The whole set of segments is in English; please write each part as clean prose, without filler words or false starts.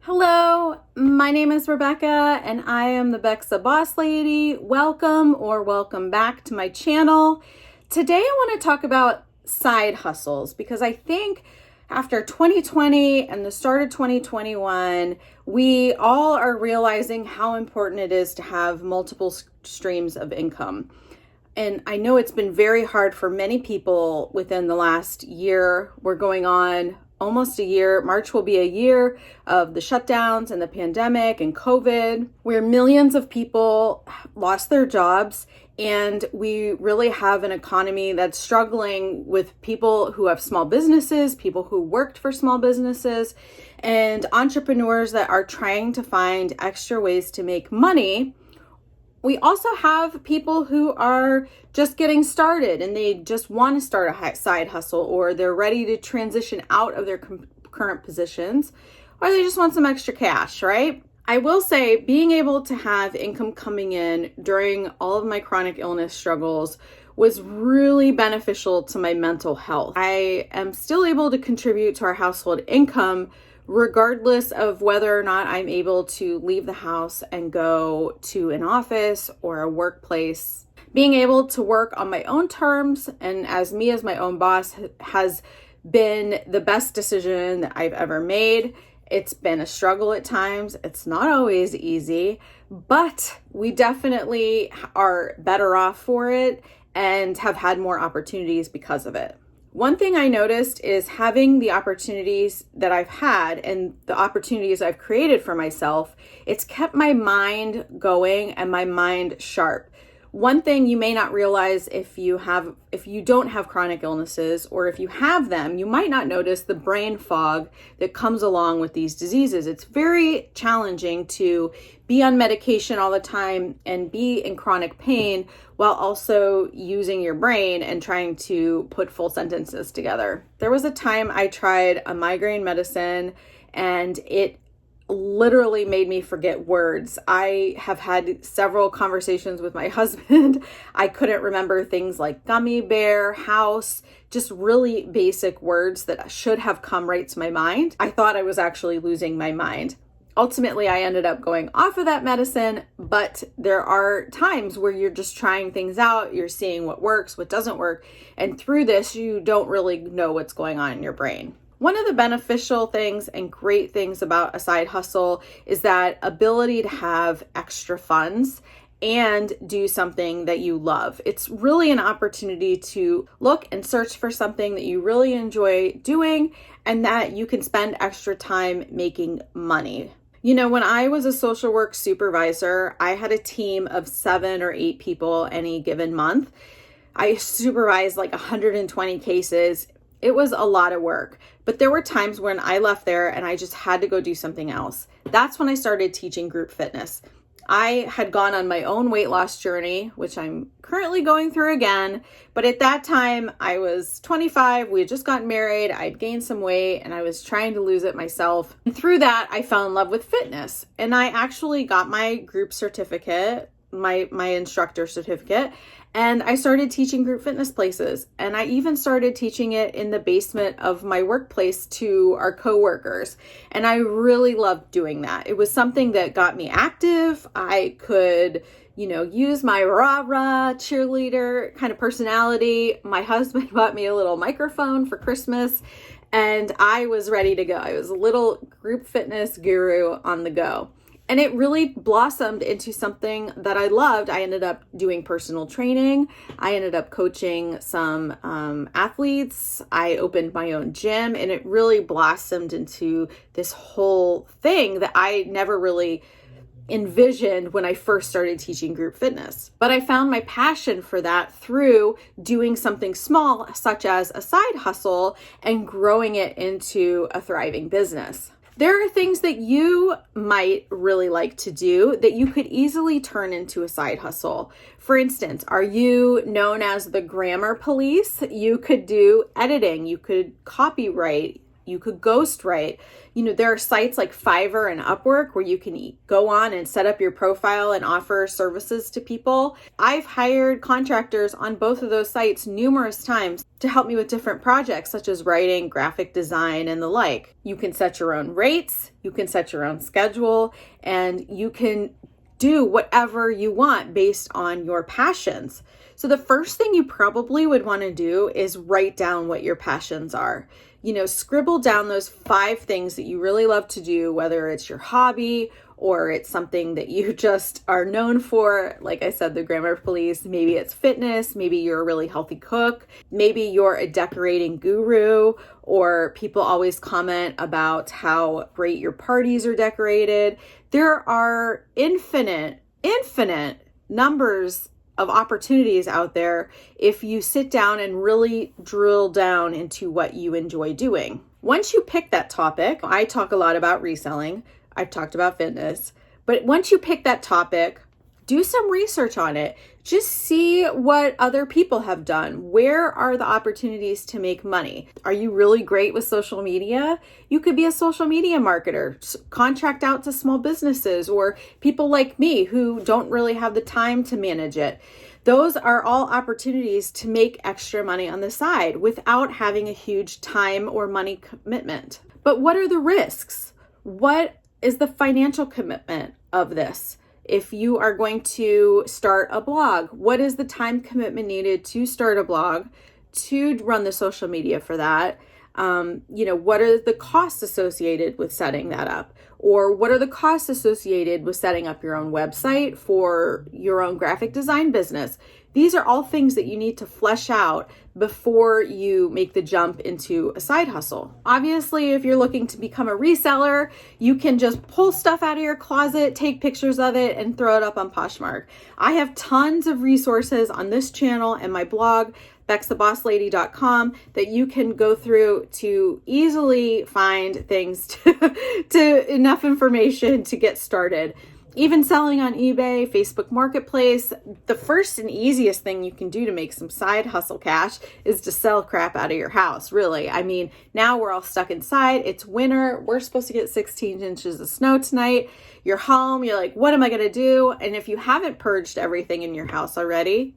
Hello, my name is Rebecca and I am the Bexa Boss Lady. Welcome back to my channel. Today I want to talk about side hustles because I think after 2020 and the start of 2021, we all are realizing how important it is to have multiple streams of income. And I know it's been very hard for many people within the last year. We're going on almost a year. March will be a year of the shutdowns and the pandemic and COVID, where millions of people lost their jobs. And we really have an economy that's struggling with people who have small businesses, people who worked for small businesses, and entrepreneurs that are trying to find extra ways to make money. We also have people who are just getting started and they just want to start a side hustle, or they're ready to transition out of their current positions, or they just want some extra cash, right? I will say being able to have income coming in during all of my chronic illness struggles was really beneficial to my mental health. I am still able to contribute to our household income regardless of whether or not I'm able to leave the house and go to an office or a workplace. Being able to work on my own terms and as my own boss has been the best decision that I've ever made. It's been a struggle at times. It's not always easy, but we definitely are better off for it and have had more opportunities because of it. One thing I noticed is having the opportunities that I've had and the opportunities I've created for myself, it's kept my mind going and my mind sharp. One thing you may not realize if you don't have chronic illnesses, or if you have them, you might not notice the brain fog that comes along with these diseases. It's very challenging to be on medication all the time and be in chronic pain while also using your brain and trying to put full sentences together. There was a time I tried a migraine medicine and it literally made me forget words. I have had several conversations with my husband. I couldn't remember things like gummy bear, house, just really basic words that should have come right to my mind. I thought I was actually losing my mind. Ultimately, I ended up going off of that medicine, but there are times where you're just trying things out, you're seeing what works, what doesn't work, and through this, you don't really know what's going on in your brain. One of the beneficial things and great things about a side hustle is that ability to have extra funds and do something that you love. It's really an opportunity to look and search for something that you really enjoy doing and that you can spend extra time making money. You know, when I was a social work supervisor, I had a team of 7 or 8 people any given month. I supervised like 120 cases. It was a lot of work, but there were times when I left there and I just had to go do something else. That's when I started teaching group fitness. I had gone on my own weight loss journey, which I'm currently going through again. But at that time, I was 25. We had just gotten married. I'd gained some weight and I was trying to lose it myself. And through that, I fell in love with fitness. And I actually got my group certificate, my instructor certificate. And I started teaching group fitness places. And I even started teaching it in the basement of my workplace to our coworkers. And I really loved doing that. It was something that got me active. I could, use my rah-rah cheerleader kind of personality. My husband bought me a little microphone for Christmas and I was ready to go. I was a little group fitness guru on the go. And it really blossomed into something that I loved. I ended up doing personal training. I ended up coaching some athletes. I opened my own gym and it really blossomed into this whole thing that I never really envisioned when I first started teaching group fitness. But I found my passion for that through doing something small, such as a side hustle, and growing it into a thriving business. There are things that you might really like to do that you could easily turn into a side hustle. For instance, are you known as the grammar police? You could do editing, you could copyright, You could ghostwrite. There are sites like Fiverr and Upwork where you can go on and set up your profile and offer services to people. I've hired contractors on both of those sites numerous times to help me with different projects such as writing, graphic design, and the like. You can set your own rates, you can set your own schedule, and you can do whatever you want based on your passions. So the first thing you probably would want to do is write down what your passions are. Scribble down those 5 things that you really love to do, whether it's your hobby or it's something that you just are known for. Like I said, the grammar police, maybe it's fitness, maybe you're a really healthy cook, maybe you're a decorating guru, or people always comment about how great your parties are decorated. There are infinite numbers of opportunities out there if you sit down and really drill down into what you enjoy doing. Once you pick that topic, I talk a lot about reselling. I've talked about fitness, but once you pick that topic, do some research on it. Just see what other people have done. Where are the opportunities to make money? Are you really great with social media? You could be a social media marketer, contract out to small businesses or people like me who don't really have the time to manage it. Those are all opportunities to make extra money on the side without having a huge time or money commitment. But what are the risks? What is the financial commitment of this? If you are going to start a blog, what is the time commitment needed to start a blog, to run the social media for that? What are the costs associated with setting that up? Or what are the costs associated with setting up your own website for your own graphic design business? These are all things that you need to flesh out before you make the jump into a side hustle. Obviously, if you're looking to become a reseller, you can just pull stuff out of your closet, take pictures of it, and throw it up on Poshmark. I have tons of resources on this channel and my blog, BexaBossLady.com, that you can go through to easily find things to enough information to get started. Even selling on eBay, Facebook Marketplace, the first and easiest thing you can do to make some side hustle cash is to sell crap out of your house, really. I mean, now we're all stuck inside. It's winter. We're supposed to get 16 inches of snow tonight. You're home. You're like, what am I going to do? And if you haven't purged everything in your house already,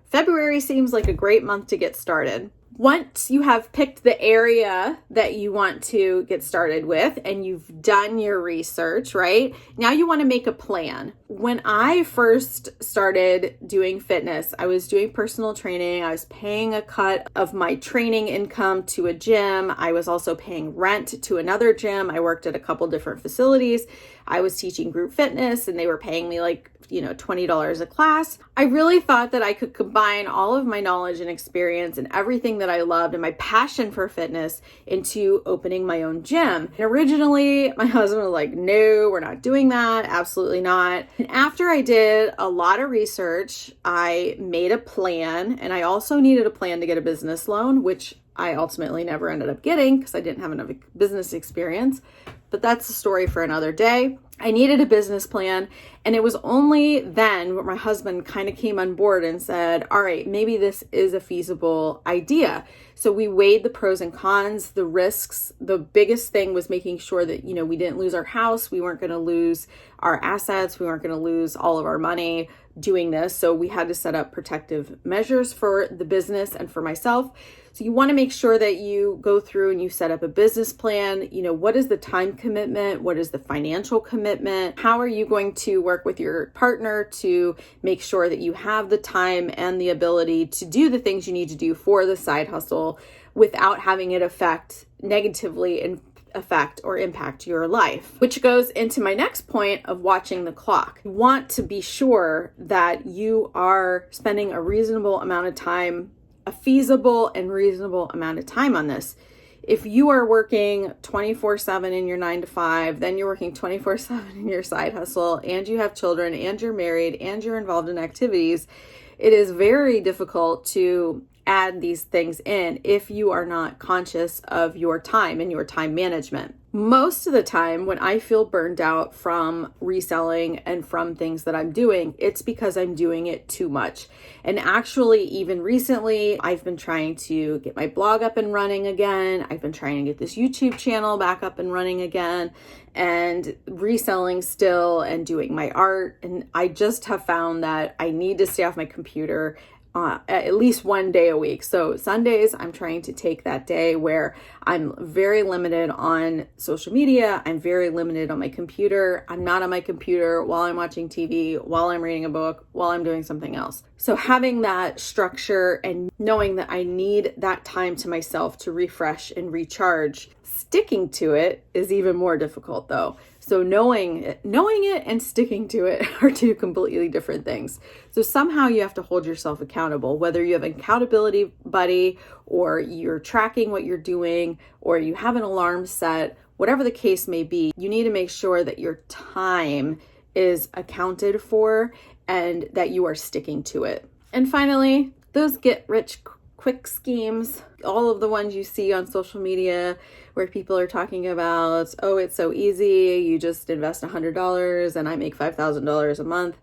February seems like a great month to get started. Once you have picked the area that you want to get started with and you've done your research, right? Now you want to make a plan. When I first started doing fitness, I was doing personal training. I was paying a cut of my training income to a gym. I was also paying rent to another gym. I worked at a couple different facilities. I was teaching group fitness and they were paying me like $20 a class. I really thought that I could combine all of my knowledge and experience and everything that I loved and my passion for fitness into opening my own gym. And originally, my husband was like, no, we're not doing that. Absolutely not. And after I did a lot of research, I made a plan, and I also needed a plan to get a business loan, which I ultimately never ended up getting because I didn't have enough business experience. But that's a story for another day. I needed a business plan, and it was only then where my husband kind of came on board and said, all right, maybe this is a feasible idea. So we weighed the pros and cons, the risks. The biggest thing was making sure that, we didn't lose our house. We weren't going to lose our assets. We weren't going to lose all of our money doing this. So we had to set up protective measures for the business and for myself. So you want to make sure that you go through and you set up a business plan. What is the time commitment? What is the financial commitment? How are you going to work with your partner to make sure that you have the time and the ability to do the things you need to do for the side hustle without having it negatively affect or impact your life? Which goes into my next point of watching the clock. You want to be sure that you are spending a reasonable amount of time, a feasible and reasonable amount of time on this. If you are working 24/7 in your 9 to 5, then you're working 24/7 in your side hustle, and you have children, and you're married, and you're involved in activities, it is very difficult to add these things in if you are not conscious of your time and your time management. Most of the time when I feel burned out from reselling and from things that I'm doing, it's because I'm doing it too much. And actually, even recently, I've been trying to get my blog up and running again. I've been trying to get this YouTube channel back up and running again, and reselling still and doing my art. And I just have found that I need to stay off my computer at least one day a week. So Sundays, I'm trying to take that day where I'm very limited on social media. I'm very limited on my computer. I'm not on my computer while I'm watching TV, while I'm reading a book, while I'm doing something else. So having that structure and knowing that I need that time to myself to refresh and recharge, sticking to it is even more difficult though. So knowing it and sticking to it are two completely different things. So somehow you have to hold yourself accountable, whether you have an accountability buddy or you're tracking what you're doing or you have an alarm set, whatever the case may be, you need to make sure that your time is accounted for and that you are sticking to it. And finally, those get rich quick schemes, all of the ones you see on social media where people are talking about, oh, it's so easy, you just invest $100 and I make $5,000 a month.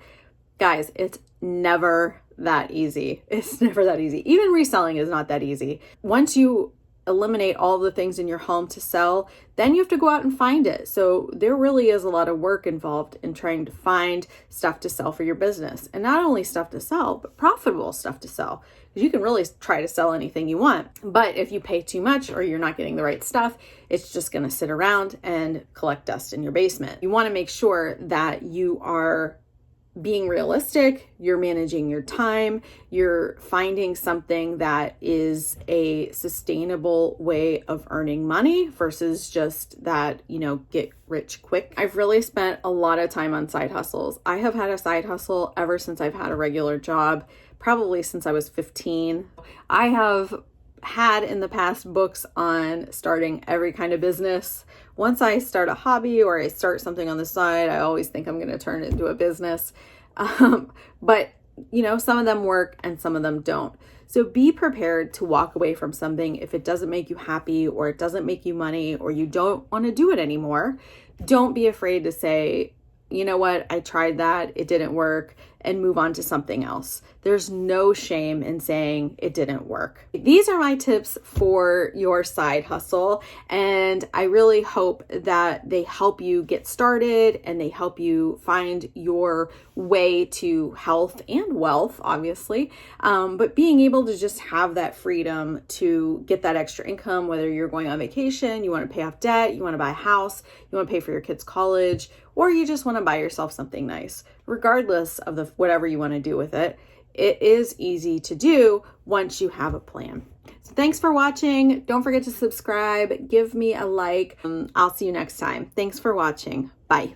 Guys, it's never that easy. It's never that easy. Even reselling is not that easy. Once you eliminate all the things in your home to sell, then you have to go out and find it. So there really is a lot of work involved in trying to find stuff to sell for your business. And not only stuff to sell, but profitable stuff to sell. Because you can really try to sell anything you want. But if you pay too much or you're not getting the right stuff, it's just going to sit around and collect dust in your basement. You want to make sure that you are being realistic, you're managing your time, you're finding something that is a sustainable way of earning money versus just that, get rich quick. I've really spent a lot of time on side hustles. I have had a side hustle ever since I've had a regular job, probably since I was 15. I have had in the past books on starting every kind of business. Once I start a hobby or I start something on the side, I always think I'm going to turn it into a business. But some of them work and some of them don't. So be prepared to walk away from something if it doesn't make you happy or it doesn't make you money or you don't want to do it anymore. Don't be afraid to say, you know what, I tried that, it didn't work, and move on to something else. There's no shame in saying it didn't work. These are my tips for your side hustle, and I really hope that they help you get started and they help you find your way to health and wealth, obviously. But being able to just have that freedom to get that extra income, whether you're going on vacation, you want to pay off debt, you want to buy a house, you want to pay for your kids' college, or you just want to buy yourself something nice, regardless of whatever you want to do with it. It is easy to do once you have a plan. So thanks for watching. Don't forget to subscribe. Give me a like. I'll see you next time. Thanks for watching. Bye.